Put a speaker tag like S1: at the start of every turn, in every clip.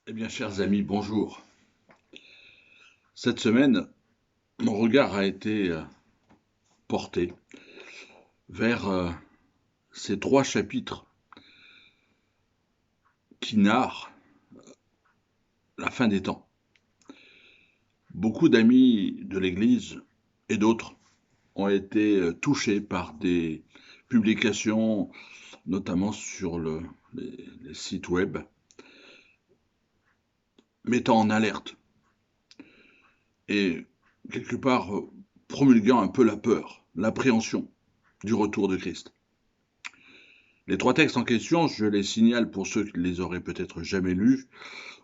S1: Eh bien, chers amis, bonjour. Cette semaine, mon regard a été porté vers ces trois chapitres qui narrent la fin des temps. Beaucoup d'amis de l'Église et d'autres ont été touchés par des publications, notamment sur les sites web, mettant en alerte et quelque part promulguant un peu la peur, l'appréhension du retour de Christ. Les trois textes en question, je les signale pour ceux qui les auraient peut-être jamais lus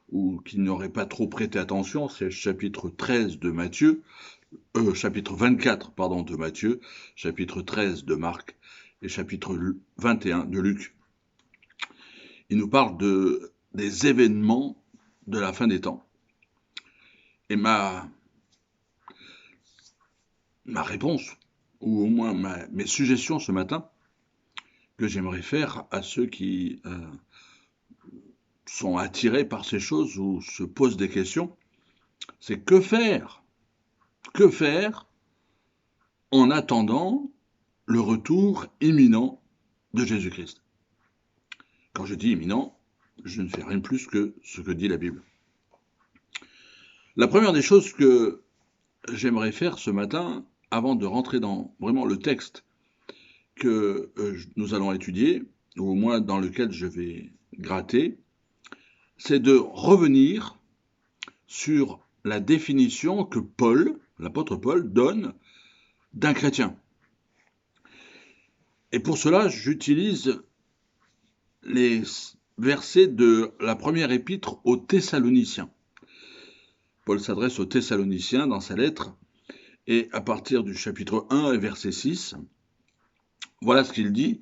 S1: ou qui n'auraient pas trop prêté attention, c'est chapitre 13 de Matthieu, chapitre 24, pardon, de Matthieu, chapitre 13 de Marc et chapitre 21 de Luc. Il nous parle des événements de la fin des temps. Et ma réponse, ou au moins mes suggestions ce matin, que j'aimerais faire à ceux qui sont attirés par ces choses ou se posent des questions, c'est que faire? Que faire en attendant le retour imminent de Jésus-Christ? Quand je dis imminent, je ne fais rien de plus que ce que dit la Bible. La première des choses que j'aimerais faire ce matin, avant de rentrer dans vraiment le texte que nous allons étudier, ou au moins dans lequel je vais gratter, c'est de revenir sur la définition que Paul, l'apôtre Paul, donne d'un chrétien. Et pour cela, j'utilise les versets de la première épître aux Thessaloniciens. Paul s'adresse aux Thessaloniciens dans sa lettre, et à partir du chapitre 1 et verset 6, voilà ce qu'il dit,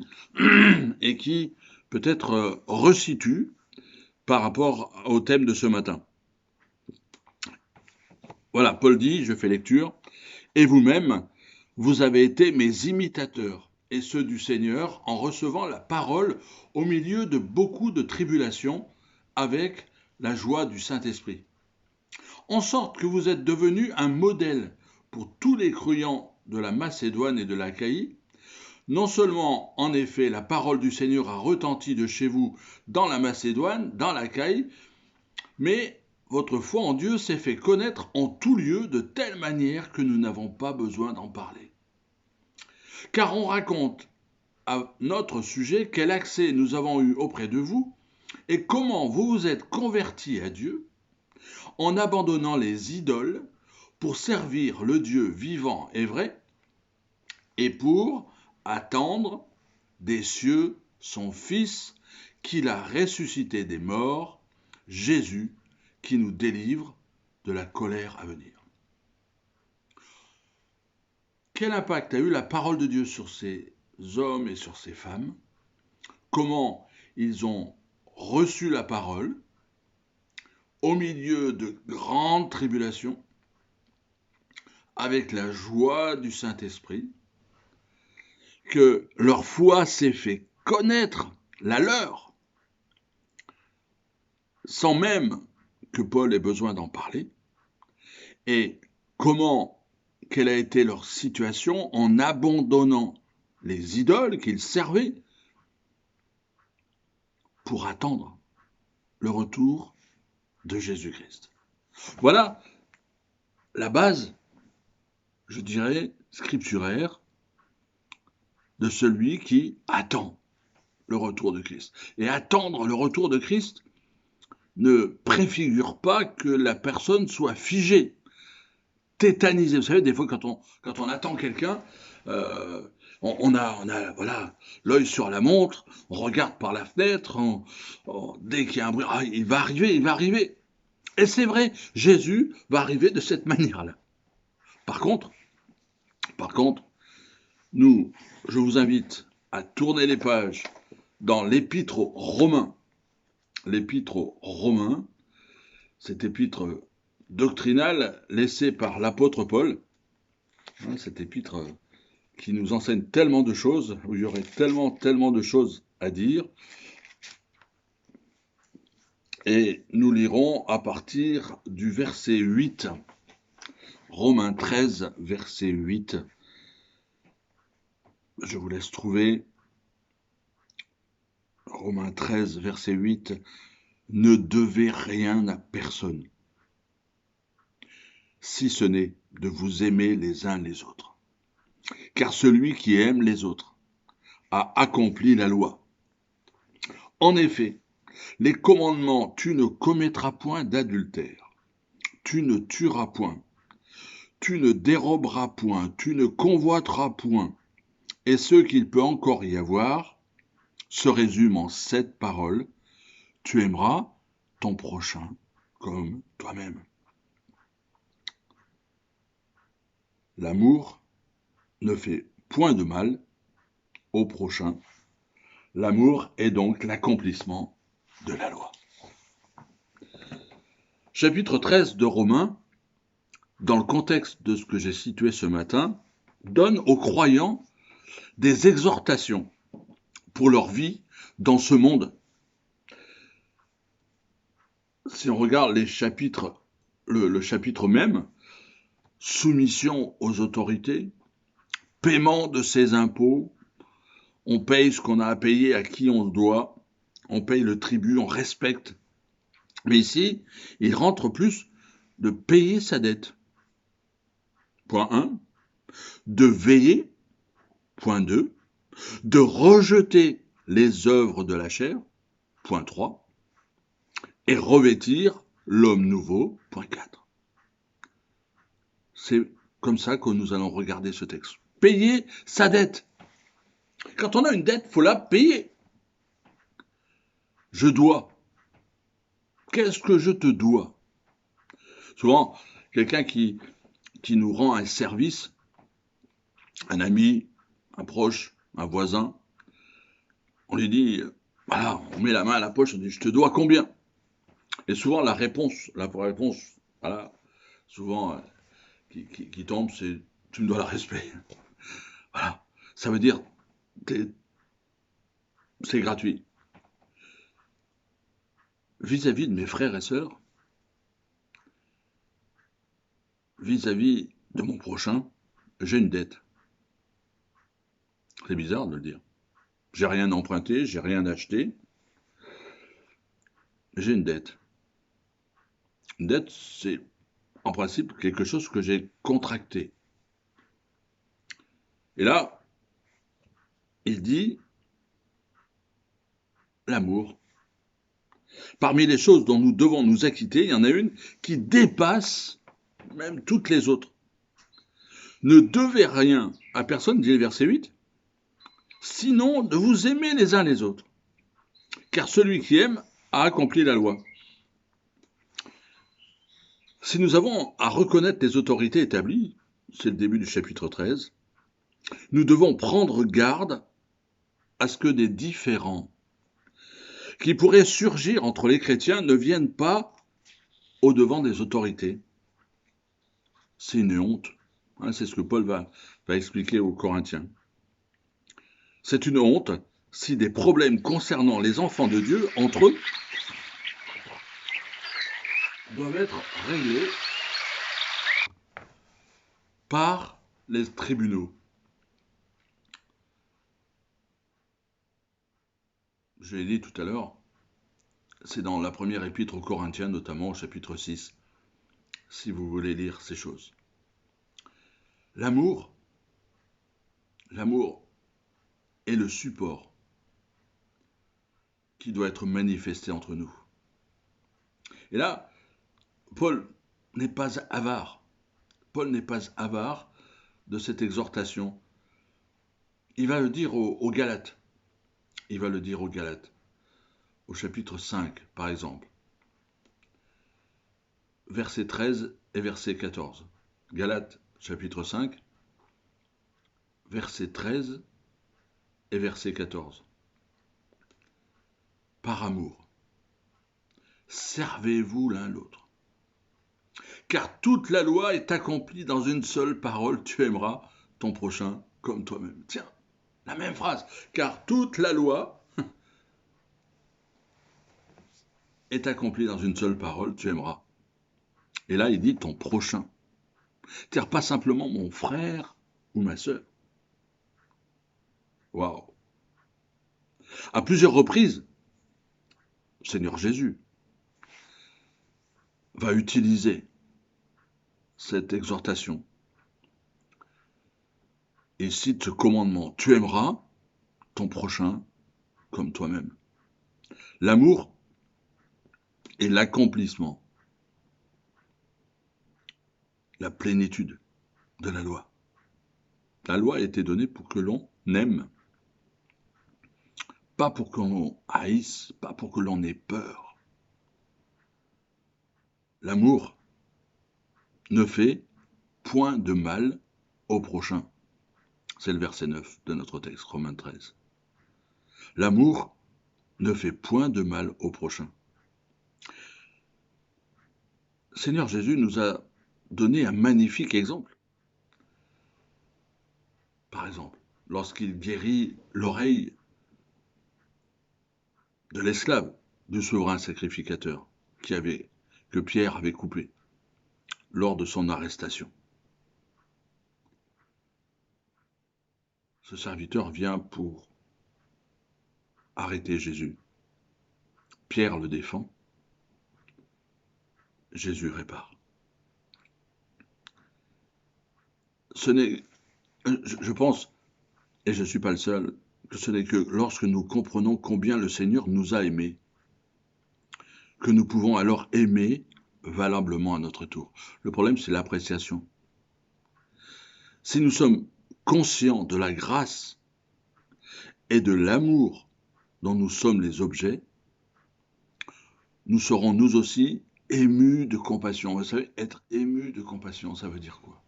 S1: et qui peut-être resitue par rapport au thème de ce matin. Voilà, Paul dit, je fais lecture, et vous-même, vous avez été mes imitateurs et ceux du Seigneur en recevant la parole au milieu de beaucoup de tribulations avec la joie du Saint-Esprit. En sorte que vous êtes devenus un modèle pour tous les croyants de la Macédoine et de l'Achaïe. Non seulement, en effet, la parole du Seigneur a retenti de chez vous dans la Macédoine, dans l'Achaïe, mais votre foi en Dieu s'est fait connaître en tout lieu de telle manière que nous n'avons pas besoin d'en parler. Car on raconte à notre sujet quel accès nous avons eu auprès de vous et comment vous vous êtes convertis à Dieu en abandonnant les idoles pour servir le Dieu vivant et vrai et pour attendre des cieux son Fils qu'il a ressuscité des morts, Jésus qui nous délivre de la colère à venir. Quel impact a eu la parole de Dieu sur ces hommes et sur ces femmes? Comment ils ont reçu la parole au milieu de grandes tribulations, avec la joie du Saint-Esprit, que leur foi s'est fait connaître, la leur, sans même que Paul ait besoin d'en parler, et quelle a été leur situation en abandonnant les idoles qu'ils servaient pour attendre le retour de Jésus-Christ. Voilà la base, je dirais, scripturaire de celui qui attend le retour de Christ. Et attendre le retour de Christ ne préfigure pas que la personne soit figée, tétanisée. Vous savez, des fois, quand on attend quelqu'un, on a voilà, l'œil sur la montre, on regarde par la fenêtre, dès qu'il y a un bruit, ah, il va arriver, il va arriver. Et c'est vrai, Jésus va arriver de cette manière-là. Par contre, je vous invite à tourner les pages dans l'épître aux Romains. L'épître aux Romains, cette épître doctrinale laissée par l'apôtre Paul, cette épître qui nous enseigne tellement de choses, où il y aurait tellement de choses à dire. Et nous lirons à partir du verset 8, Romains 13, verset 8. Je vous laisse trouver Romains 13, verset 8. Ne devez rien à personne, si ce n'est de vous aimer les uns les autres. Car celui qui aime les autres a accompli la loi. En effet, les commandements, tu ne commettras point d'adultère, tu ne tueras point, tu ne déroberas point, tu ne convoiteras point, et ce qu'il peut encore y avoir se résume en cette parole, tu aimeras ton prochain comme toi-même. L'amour ne fait point de mal au prochain. L'amour est donc l'accomplissement de la loi. Chapitre 13 de Romains, dans le contexte de ce que j'ai situé ce matin, donne aux croyants des exhortations pour leur vie dans ce monde. Si on regarde les chapitres, le chapitre même, soumission aux autorités, paiement de ses impôts, on paye ce qu'on a à payer à qui on doit, on paye le tribut, on respecte. Mais ici, il rentre plus de payer sa dette. Point 1. De veiller. Point 2. De rejeter les œuvres de la chair. Point 3. Et revêtir l'homme nouveau. Point 4. C'est comme ça que nous allons regarder ce texte. Payer sa dette. Quand on a une dette, il faut la payer. Je dois. Qu'est-ce que je te dois? Souvent, quelqu'un qui nous rend un service, un ami, un proche, un voisin, on lui dit, voilà, on met la main à la poche, on dit, je te dois combien? Et souvent, la réponse, voilà, souvent, qui tombe, c'est, tu me dois le respect. Voilà, ça veut dire, c'est gratuit. Vis-à-vis de mes frères et sœurs, vis-à-vis de mon prochain, j'ai une dette. C'est bizarre de le dire. J'ai rien emprunté, j'ai rien acheté. J'ai une dette. Une dette, c'est en principe quelque chose que j'ai contracté. Et là, il dit l'amour. Parmi les choses dont nous devons nous acquitter, il y en a une qui dépasse même toutes les autres. Ne devez rien à personne, dit le verset 8, sinon de vous aimer les uns les autres. Car celui qui aime a accompli la loi. Si nous avons à reconnaître les autorités établies, c'est le début du chapitre 13, nous devons prendre garde à ce que des différends qui pourraient surgir entre les chrétiens ne viennent pas au devant des autorités. C'est une honte. C'est ce que Paul va expliquer aux Corinthiens. C'est une honte si des problèmes concernant les enfants de Dieu, entre eux, doivent être réglés par les tribunaux. Je l'ai dit tout à l'heure, c'est dans la première épître aux Corinthiens, notamment au chapitre 6, si vous voulez lire ces choses. L'amour est le support qui doit être manifesté entre nous. Et là, Paul n'est pas avare. Paul n'est pas avare de cette exhortation. Il va le dire aux Galates. Il va le dire aux Galates, au chapitre 5, par exemple. Versets 13 et verset 14. Galates, chapitre 5, verset 13 et verset 14. Par amour, servez-vous l'un l'autre. Car toute la loi est accomplie dans une seule parole, tu aimeras ton prochain comme toi-même. Tiens, la même phrase. Car toute la loi est accompli dans une seule parole, tu aimeras. Et là, il dit ton prochain. C'est-à-dire pas simplement mon frère ou ma sœur. Waouh! À plusieurs reprises, Seigneur Jésus va utiliser cette exhortation et cite ce commandement. Tu aimeras ton prochain comme toi-même. L'amour est l'accomplissement, la plénitude de la loi. La loi a été donnée pour que l'on aime, pas pour que l'on haïsse, pas pour que l'on ait peur. L'amour ne fait point de mal au prochain. C'est le verset 9 de notre texte, Romains 13. L'amour ne fait point de mal au prochain. Seigneur Jésus nous a donné un magnifique exemple. Par exemple, lorsqu'il guérit l'oreille de l'esclave du souverain sacrificateur que Pierre avait coupé lors de son arrestation. Ce serviteur vient pour arrêter Jésus. Pierre le défend. Jésus répare. Je pense, et je ne suis pas le seul, que ce n'est que lorsque nous comprenons combien le Seigneur nous a aimés, que nous pouvons alors aimer valablement à notre tour. Le problème, c'est l'appréciation. Si nous sommes conscients de la grâce et de l'amour dont nous sommes les objets, nous serons nous aussi émus de compassion. Vous savez, être ému de compassion, ça veut dire quoi?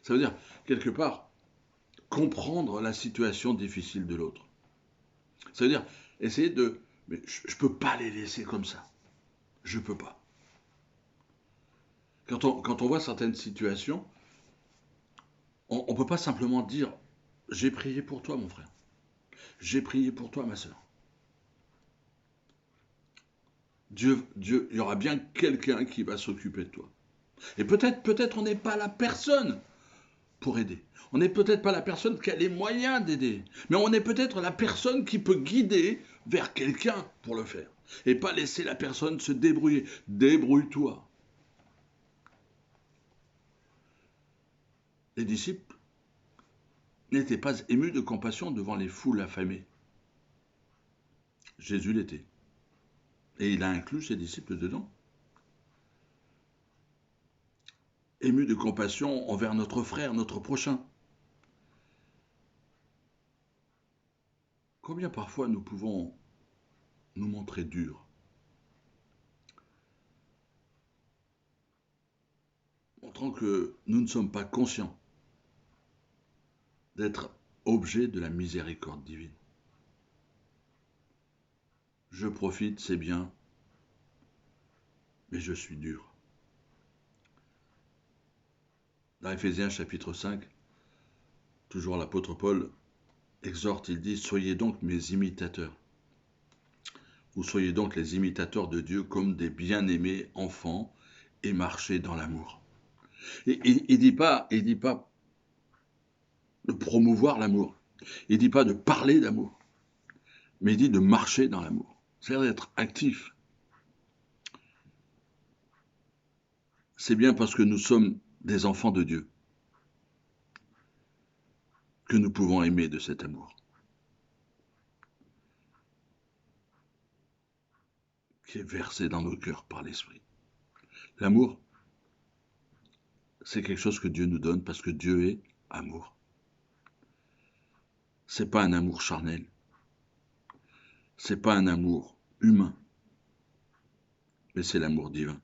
S1: Ça veut dire, quelque part, comprendre la situation difficile de l'autre. Ça veut dire, essayer de... Mais je ne peux pas les laisser comme ça. Je ne peux pas. Quand on voit certaines situations, on ne peut pas simplement dire « J'ai prié pour toi, mon frère. J'ai prié pour toi, ma sœur. » Dieu, il y aura bien quelqu'un qui va s'occuper de toi. Et peut-être on n'est pas la personne pour aider. On n'est peut-être pas la personne qui a les moyens d'aider. Mais on est peut-être la personne qui peut guider vers quelqu'un pour le faire. Et pas laisser la personne se débrouiller. Débrouille-toi. Les disciples n'étaient pas émus de compassion devant les foules affamées. Jésus l'était. Et il a inclus ses disciples dedans. Émus de compassion envers notre frère, notre prochain. Combien parfois nous pouvons nous montrer durs, montrant que nous ne sommes pas conscients d'être objet de la miséricorde divine. Je profite, c'est bien, mais je suis dur. Dans Éphésiens chapitre 5, toujours l'apôtre Paul exhorte, il dit « Soyez donc mes imitateurs, ou soyez donc les imitateurs de Dieu comme des bien-aimés enfants et marchez dans l'amour. » Et il dit pas de promouvoir l'amour, il dit pas de parler d'amour, mais il dit de marcher dans l'amour, c'est-à-dire d'être actif. C'est bien parce que nous sommes des enfants de Dieu que nous pouvons aimer de cet amour, qui est versé dans nos cœurs par l'Esprit. L'amour, c'est quelque chose que Dieu nous donne parce que Dieu est amour. C'est pas un amour charnel. C'est pas un amour humain. Mais c'est l'amour divin.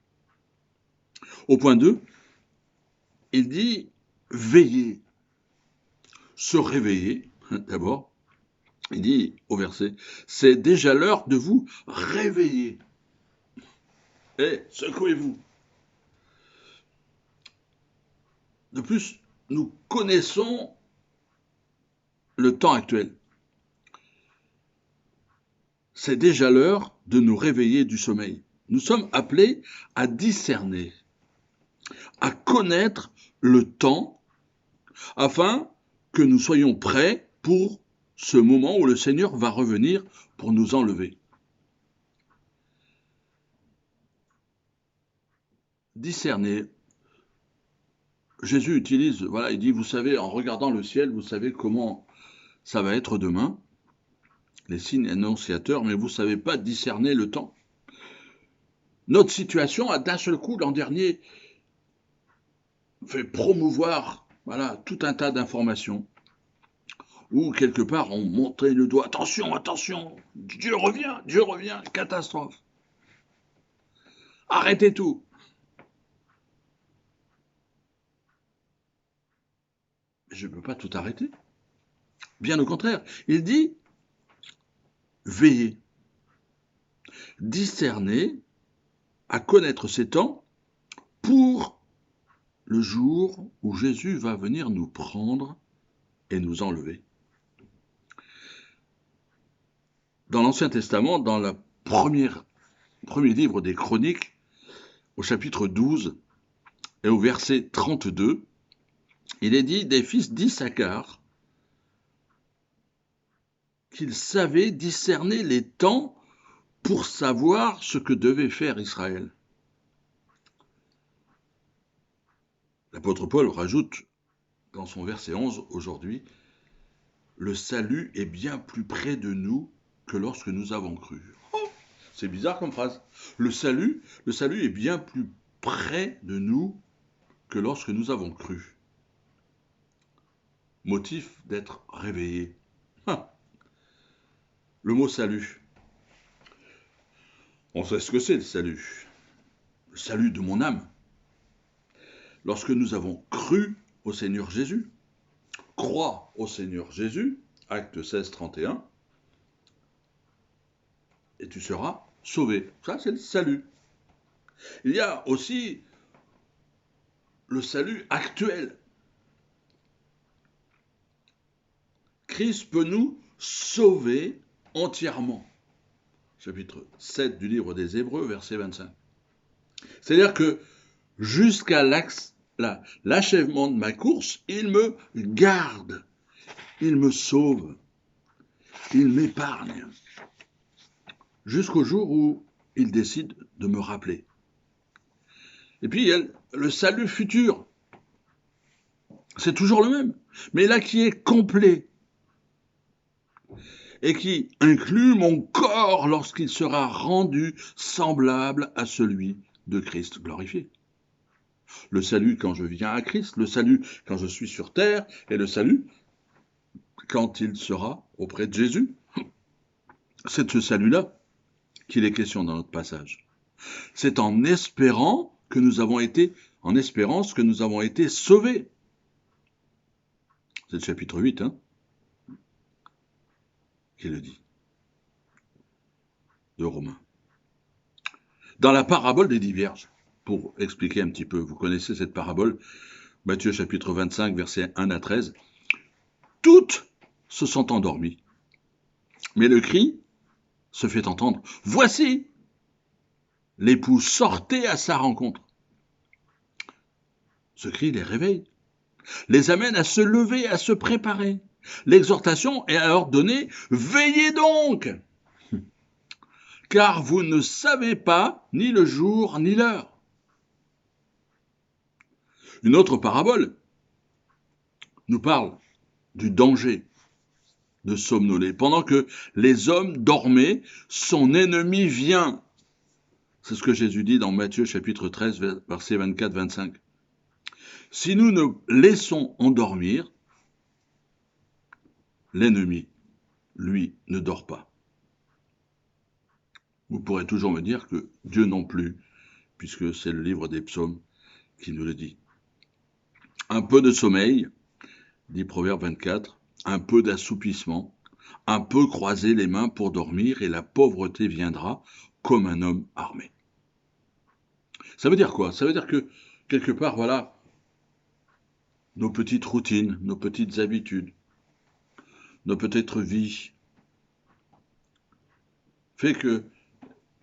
S1: Au point 2, il dit veiller, se réveiller, d'abord. Il dit au verset, c'est déjà l'heure de vous réveiller. Secouez-vous. De plus, nous connaissons le temps actuel. c'est déjà l'heure de nous réveiller du sommeil. Nous sommes appelés à discerner, à connaître le temps, afin que nous soyons prêts pour ce moment où le Seigneur va revenir pour nous enlever. Discerner. Jésus utilise, voilà, il dit, vous savez, en regardant le ciel, vous savez comment ça va être demain, les signes annonciateurs, mais vous ne savez pas discerner le temps. Notre situation a d'un seul coup, l'an dernier, fait promouvoir, voilà, tout un tas d'informations, où quelque part on montrait le doigt, attention, attention, Dieu revient, catastrophe. Arrêtez tout. Je ne peux pas tout arrêter. Bien au contraire, il dit veillez, discerner, à connaître ces temps pour le jour où Jésus va venir nous prendre et nous enlever. Dans l'Ancien Testament, dans le premier livre des Chroniques, au chapitre 12 et au verset 32, il est dit des fils d'Issachar qu'ils savaient discerner les temps pour savoir ce que devait faire Israël. L'apôtre Paul rajoute dans son verset 11 aujourd'hui, le salut est bien plus près de nous que lorsque nous avons cru. Oh, c'est bizarre comme phrase. Le salut est bien plus près de nous que lorsque nous avons cru. Motif d'être réveillé. Le mot salut. On sait ce que c'est le salut. Le salut de mon âme. Lorsque nous avons cru au Seigneur Jésus, crois au Seigneur Jésus, acte 16, 31, et tu seras sauvé. Ça, c'est le salut. Il y a aussi le salut actuel. Christ peut nous sauver entièrement. Chapitre 7 du livre des Hébreux, verset 25. C'est-à-dire que jusqu'à l'achèvement de ma course, il me garde, il me sauve, il m'épargne, jusqu'au jour où il décide de me rappeler. Et puis il y a le salut futur. C'est toujours le même, mais là qui est complet et qui inclut mon corps lorsqu'il sera rendu semblable à celui de Christ glorifié. Le salut quand je viens à Christ, le salut quand je suis sur terre, et le salut quand il sera auprès de Jésus. C'est de ce salut-là qu'il est question dans notre passage. C'est en espérant que nous avons été, en espérance que nous avons été sauvés. C'est le chapitre 8, qui le dit, de Romains. Dans la parabole des 10 vierges, pour expliquer un petit peu, vous connaissez cette parabole, Matthieu chapitre 25, versets 1 à 13, toutes se sont endormies, mais le cri se fait entendre, voici, l'époux sortait à sa rencontre. Ce cri les réveille, les amène à se lever, à se préparer. L'exhortation est alors donnée, veillez donc, car vous ne savez pas ni le jour ni l'heure. Une autre parabole nous parle du danger de somnoler. Pendant que les hommes dormaient, son ennemi vient. C'est ce que Jésus dit dans Matthieu chapitre 13, versets 24-25. Si nous nous laissons endormir, l'ennemi, lui, ne dort pas. Vous pourrez toujours me dire que Dieu non plus, puisque c'est le livre des psaumes qui nous le dit. Un peu de sommeil, dit Proverbe 24, un peu d'assoupissement, un peu croiser les mains pour dormir et la pauvreté viendra comme un homme armé. Ça veut dire quoi? Ça veut dire que, quelque part, voilà, nos petites routines, nos petites habitudes, nos peut-être vies, fait que,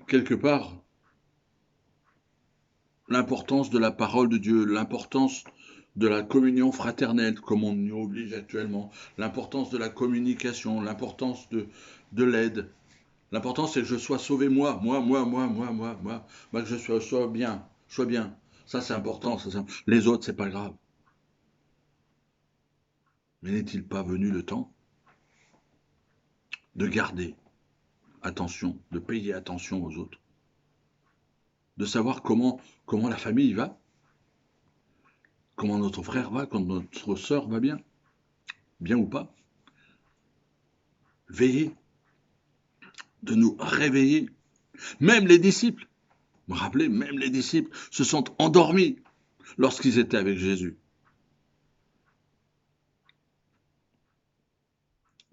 S1: quelque part, l'importance de la parole de Dieu, l'importance de la communion fraternelle, comme on y oblige actuellement, l'importance de la communication, l'importance de l'aide. L'important, c'est que je sois sauvé moi, que je sois bien, sois bien. Ça, c'est important. Les autres, c'est pas grave. Mais n'est-il pas venu le temps de garder attention, de payer attention aux autres, de savoir comment la famille va, comment notre frère va, quand notre sœur va bien ou pas. Veiller, de nous réveiller. Même les disciples, vous vous rappelez, même les disciples se sont endormis lorsqu'ils étaient avec Jésus.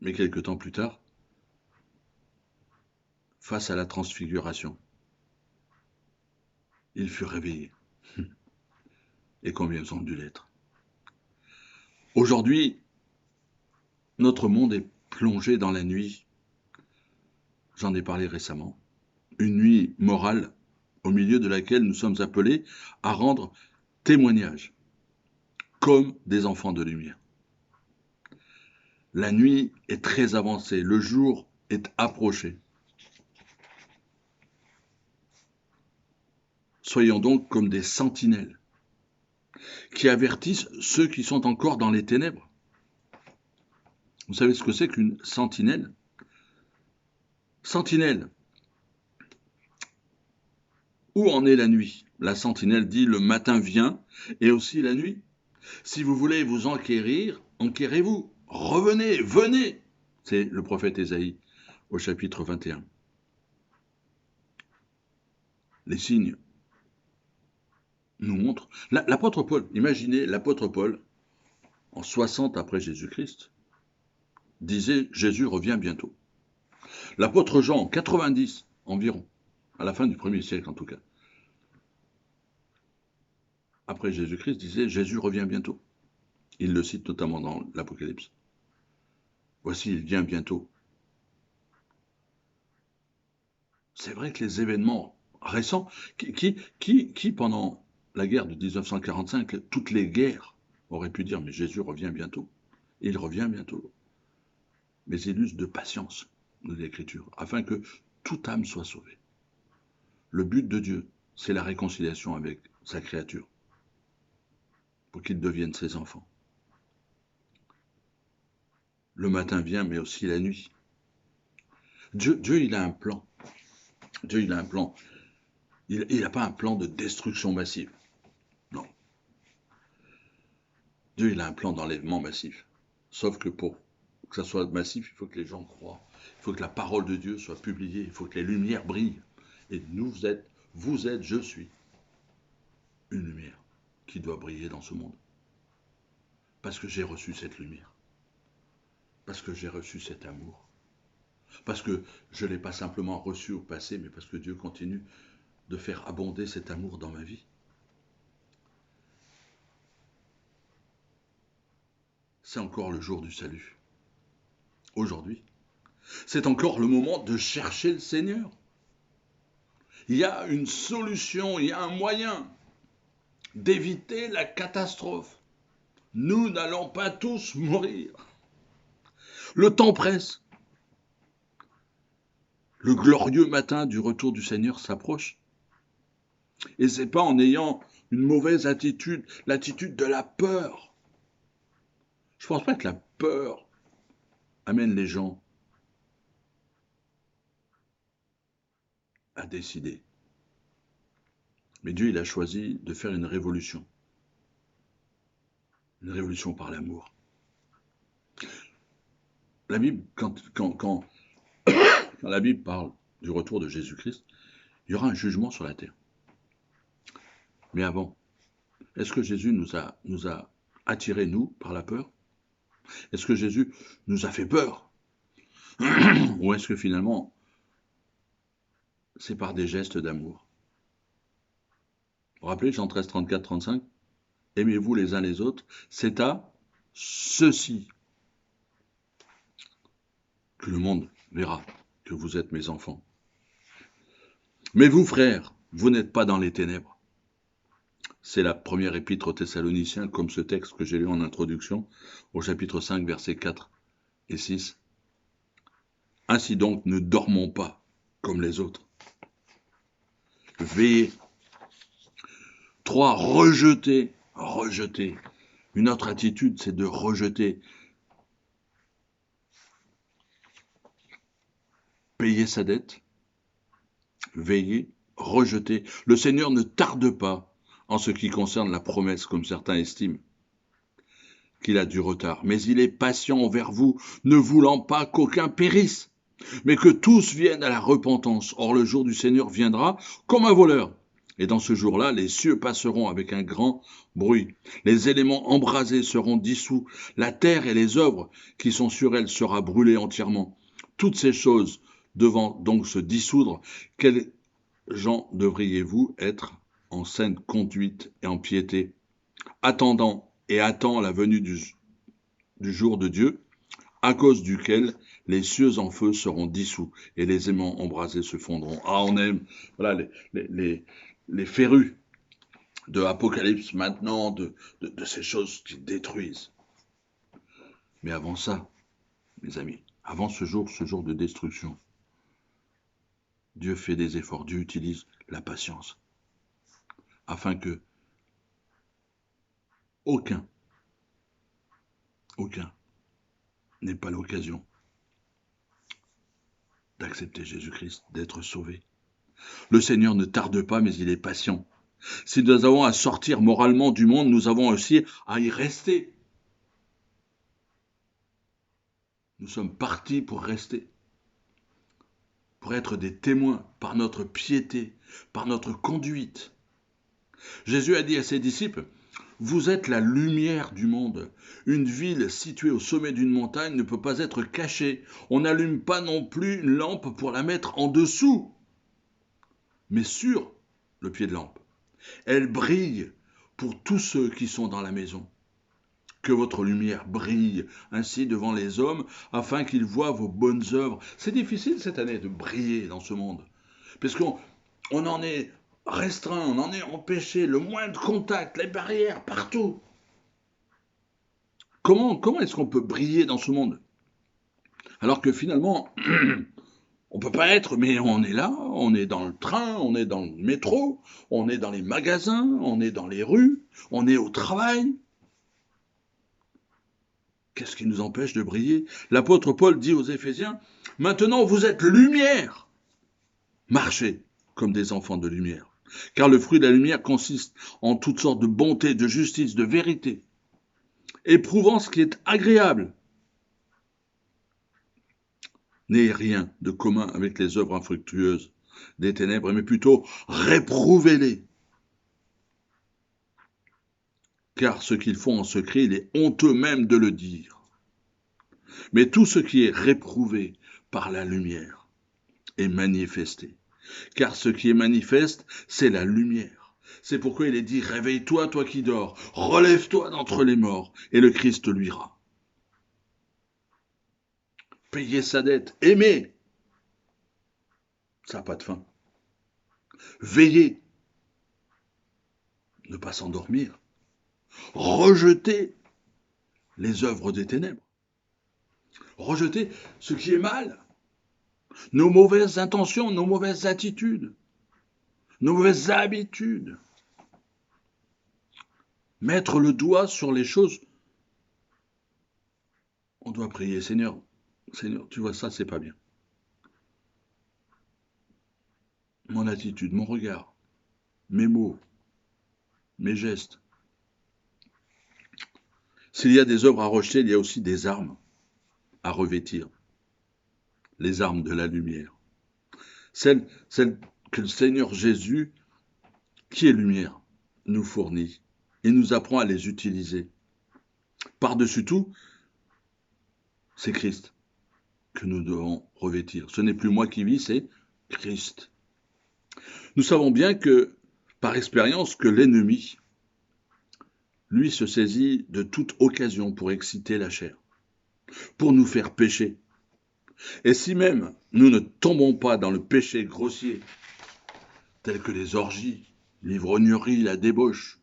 S1: Mais quelque temps plus tard, face à la transfiguration, ils furent réveillés. Et combien ils ont dû l'être. Aujourd'hui, notre monde est plongé dans la nuit. J'en ai parlé récemment. Une nuit morale au milieu de laquelle nous sommes appelés à rendre témoignage, comme des enfants de lumière. La nuit est très avancée, le jour est approché. Soyons donc comme des sentinelles qui avertissent ceux qui sont encore dans les ténèbres. Vous savez ce que c'est qu'une sentinelle? Sentinelle, où en est la nuit? La sentinelle dit le matin vient et aussi la nuit. Si vous voulez vous enquérir, enquérez-vous. Revenez, venez. C'est le prophète Ésaïe au chapitre 21. Les signes nous montrent. L'apôtre Paul, imaginez l'apôtre Paul, en 60 après Jésus-Christ, disait Jésus revient bientôt. L'apôtre Jean, en 90 environ, à la fin du 1er siècle en tout cas, après Jésus-Christ, disait Jésus revient bientôt. Il le cite notamment dans l'Apocalypse. Voici, il vient bientôt. C'est vrai que les événements récents, qui pendant la guerre de 1945, toutes les guerres auraient pu dire mais Jésus revient bientôt. Il revient bientôt. Mais il use de patience, de l'Écriture, afin que toute âme soit sauvée. Le but de Dieu, c'est la réconciliation avec sa créature, pour qu'ils deviennent ses enfants. Le matin vient, mais aussi la nuit. Dieu, il a un plan. Dieu, il a un plan. Il n'a pas un plan de destruction massive. Non. Dieu, il a un plan d'enlèvement massif. Sauf que pour que ça soit massif, il faut que les gens croient. Il faut que la parole de Dieu soit publiée. Il faut que les lumières brillent. Et vous êtes, je suis une lumière qui doit briller dans ce monde. Parce que j'ai reçu cette lumière. Parce que j'ai reçu cet amour. Parce que je ne l'ai pas simplement reçu au passé, mais parce que Dieu continue de faire abonder cet amour dans ma vie. C'est encore le jour du salut. Aujourd'hui, c'est encore le moment de chercher le Seigneur. Il y a une solution, il y a un moyen d'éviter la catastrophe. Nous n'allons pas tous mourir. Le temps presse. Le glorieux matin du retour du Seigneur s'approche. Et c'est pas en ayant une mauvaise attitude, l'attitude de la peur. Je pense pas que la peur amène les gens à décider. Mais Dieu, il a choisi de faire une révolution. Une révolution par l'amour. La Bible, quand la Bible parle du retour de Jésus-Christ, il y aura un jugement sur la terre. Mais avant, est-ce que Jésus nous a attirés, nous, par la peur? Est-ce que Jésus nous a fait peur? Ou est-ce que finalement, c'est par des gestes d'amour? Vous vous rappelez Jean 13, 34, 35? Aimez-vous les uns les autres, c'est à ceci que le monde verra que vous êtes mes enfants, Mais vous, frères, vous n'êtes pas dans les ténèbres. C'est la première épître aux Thessaloniciens, comme ce texte que j'ai lu en introduction, au chapitre 5, versets 4 et 6. Ainsi donc, ne dormons pas comme les autres. Veillez. 3. Rejeter. Rejeter. Une autre attitude, c'est de rejeter. Payer sa dette. Veiller. Rejeter. Le Seigneur ne tarde pas en ce qui concerne la promesse, comme certains estiment qu'il a du retard. Mais il est patient envers vous, ne voulant pas qu'aucun périsse, mais que tous viennent à la repentance. Or, le jour du Seigneur viendra comme un voleur. Et dans ce jour-là, les cieux passeront avec un grand bruit. Les éléments embrasés seront dissous. La terre et les œuvres qui sont sur elle sera brûlée entièrement. Toutes ces choses devant donc se dissoudre, quels gens devriez-vous être en saine conduite et en piété, attendant et attend la venue du jour de Dieu, à cause duquel les cieux en feu seront dissous et les aimants embrasés se fondront. Ah, on aime, voilà, les férus de Apocalypse maintenant, de ces choses qui détruisent. Mais avant ça, mes amis, avant ce jour de destruction, Dieu fait des efforts, Dieu utilise la patience, afin que aucun n'ait pas l'occasion d'accepter Jésus-Christ, d'être sauvé. Le Seigneur ne tarde pas, mais il est patient. Si nous avons à sortir moralement du monde, nous avons aussi à y rester. Nous sommes partis pour rester, pour être des témoins par notre piété, par notre conduite. Jésus a dit à ses disciples, « Vous êtes la lumière du monde. Une ville située au sommet d'une montagne ne peut pas être cachée. On n'allume pas non plus une lampe pour la mettre en dessous, mais sur le pied de lampe. Elle brille pour tous ceux qui sont dans la maison. Que votre lumière brille ainsi devant les hommes, afin qu'ils voient vos bonnes œuvres. » C'est difficile cette année de briller dans ce monde, parce qu'on en est restreint, on en est empêché, le moindre contact, les barrières partout. Comment est-ce qu'on peut briller dans ce monde? Alors que finalement, on ne peut pas être, mais on est là, on est dans le train, on est dans le métro, on est dans les magasins, on est dans les rues, on est au travail. Qu'est-ce qui nous empêche de briller? L'apôtre Paul dit aux Éphésiens, « Maintenant vous êtes lumière, marchez comme des enfants de lumière. Car le fruit de la lumière consiste en toutes sortes de bonté, de justice, de vérité, éprouvant ce qui est agréable. N'ayez rien de commun avec les œuvres infructueuses des ténèbres, mais plutôt réprouvez-les. Car ce qu'ils font en secret, il est honteux même de le dire. Mais tout ce qui est réprouvé par la lumière est manifesté. Car ce qui est manifeste, c'est la lumière. C'est pourquoi il est dit, réveille-toi, toi qui dors, relève-toi d'entre les morts, et le Christ luira. Payer sa dette, aimer, ça n'a pas de fin. Veiller, ne pas s'endormir, rejeter les œuvres des ténèbres, rejeter ce qui est mal, nos mauvaises intentions, nos mauvaises attitudes, nos mauvaises habitudes. Mettre le doigt sur les choses. On doit prier, Seigneur, tu vois ça, c'est pas bien. Mon attitude, mon regard, mes mots, mes gestes. S'il y a des œuvres à rejeter, il y a aussi des armes à revêtir. Les armes de la lumière. Celles que le Seigneur Jésus, qui est lumière, nous fournit. Il nous apprend à les utiliser. Par-dessus tout, c'est Christ que nous devons revêtir. Ce n'est plus moi qui vis, c'est Christ. Nous savons bien que, par expérience, que l'ennemi, lui, se saisit de toute occasion pour exciter la chair, pour nous faire pécher. Et si même nous ne tombons pas dans le péché grossier telles que les orgies, l'ivrognerie, la débauche.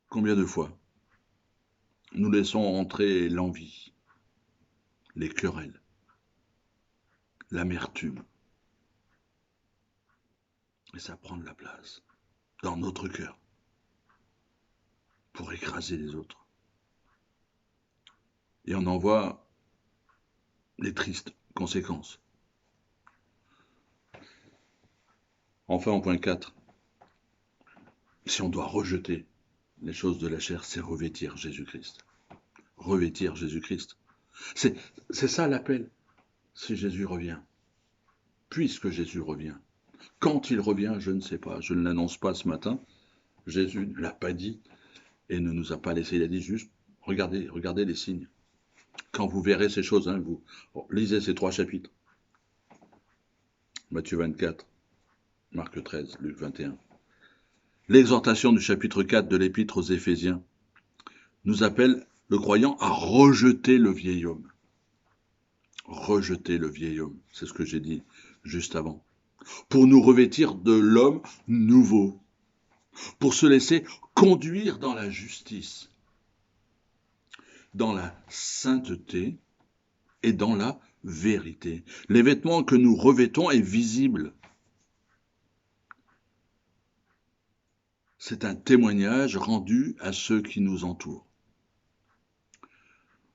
S1: Combien de fois nous laissons entrer l'envie, les querelles, l'amertume, et ça prend de la place dans notre cœur pour écraser les autres. Et on en voit les tristes conséquences. Enfin, en point 4, si on doit rejeter les choses de la chair, c'est revêtir Jésus-Christ. Revêtir Jésus-Christ. C'est ça l'appel, si Jésus revient. Puisque Jésus revient. Quand il revient, je ne sais pas. Je ne l'annonce pas ce matin. Jésus ne l'a pas dit et ne nous a pas laissé. Il a dit juste, regardez les signes. Quand vous verrez ces choses, hein, vous lisez ces 3 chapitres. Matthieu 24, Marc 13, Luc 21. L'exhortation du chapitre 4 de l'épître aux Éphésiens nous appelle le croyant à rejeter le vieil homme. Rejeter le vieil homme, c'est ce que j'ai dit juste avant. Pour nous revêtir de l'homme nouveau. Pour se laisser conduire dans la justice, dans la sainteté et dans la vérité. Les vêtements que nous revêtons est visible. C'est un témoignage rendu à ceux qui nous entourent.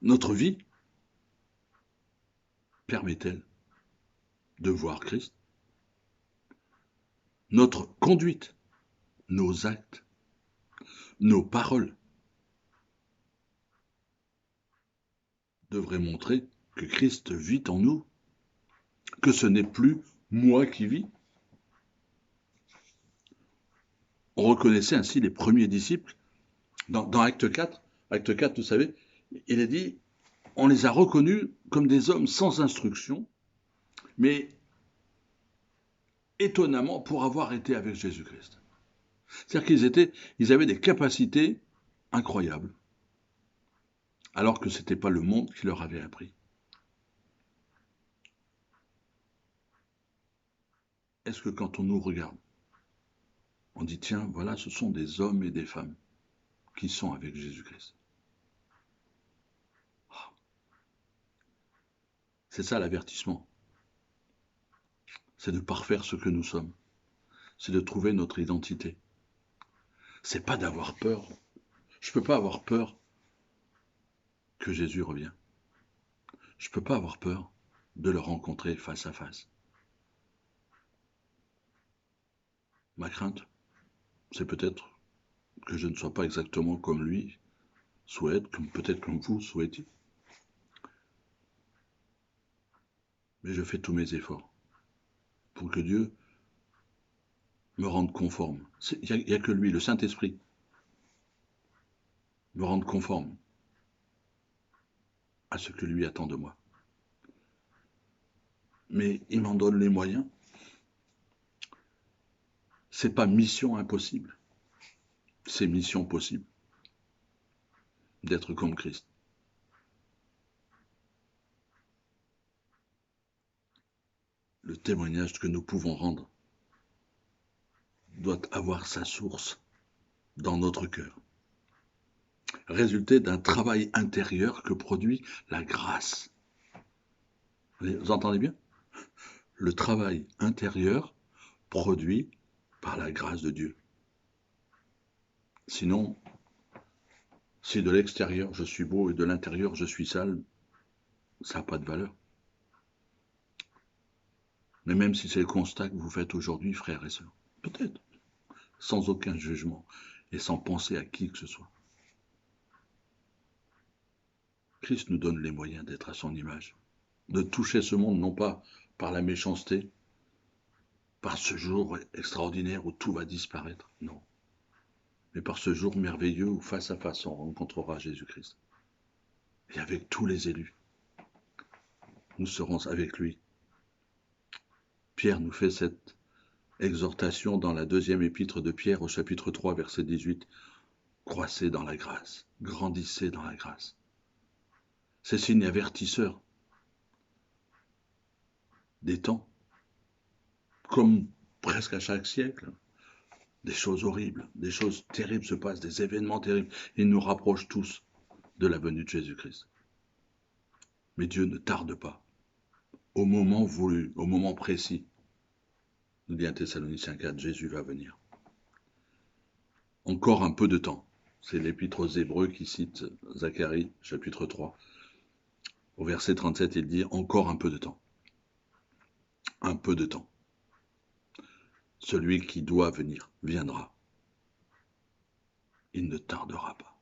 S1: Notre vie permet-elle de voir Christ? Notre conduite, nos actes, nos paroles devraient montrer que Christ vit en nous, que ce n'est plus moi qui vis. On reconnaissait ainsi les premiers disciples dans Acte 4. Acte 4, vous savez, il est dit, on les a reconnus comme des hommes sans instruction, mais étonnamment pour avoir été avec Jésus-Christ. C'est-à-dire qu'ils avaient des capacités incroyables, alors que ce n'était pas le monde qui leur avait appris. Est-ce que quand on nous regarde, on dit, tiens, voilà, ce sont des hommes et des femmes qui sont avec Jésus-Christ. C'est ça l'avertissement. C'est de parfaire ce que nous sommes. C'est de trouver notre identité. C'est pas d'avoir peur. Je ne peux pas avoir peur que Jésus revienne. Je ne peux pas avoir peur de le rencontrer face à face. Ma crainte, c'est peut-être que je ne sois pas exactement comme lui souhaite, peut-être comme vous souhaitez. Mais je fais tous mes efforts pour que Dieu me rende conforme. Il n'y a que lui, le Saint-Esprit, me rende conforme à ce que lui attend de moi. Mais il m'en donne les moyens. C'est pas mission impossible, c'est mission possible d'être comme Christ. Le témoignage que nous pouvons rendre doit avoir sa source dans notre cœur, résulter d'un travail intérieur que produit la grâce. Vous entendez bien? Le travail intérieur produit par la grâce de Dieu. Sinon, si de l'extérieur je suis beau et de l'intérieur je suis sale, ça n'a pas de valeur. Mais même si c'est le constat que vous faites aujourd'hui, frères et sœurs, peut-être, sans aucun jugement et sans penser à qui que ce soit. Christ nous donne les moyens d'être à son image, de toucher ce monde non pas par la méchanceté, par ce jour extraordinaire où tout va disparaître, non, mais par ce jour merveilleux où face à face on rencontrera Jésus-Christ. Et avec tous les élus, nous serons avec lui. Pierre nous fait cette exhortation dans la deuxième épître de Pierre au chapitre 3, verset 18. Croissez dans la grâce, grandissez dans la grâce. C'est signe avertisseur des temps comme presque à chaque siècle, des choses horribles, des choses terribles se passent, des événements terribles. Ils nous rapprochent tous de la venue de Jésus-Christ. Mais Dieu ne tarde pas. Au moment voulu, au moment précis, nous dit 1 Thessaloniciens 4, Jésus va venir. Encore un peu de temps. C'est l'Épître aux Hébreux qui cite Zacharie, chapitre 3. Au verset 37, il dit « Encore un peu de temps. Un peu de temps. Celui qui doit venir viendra. Il ne tardera pas. »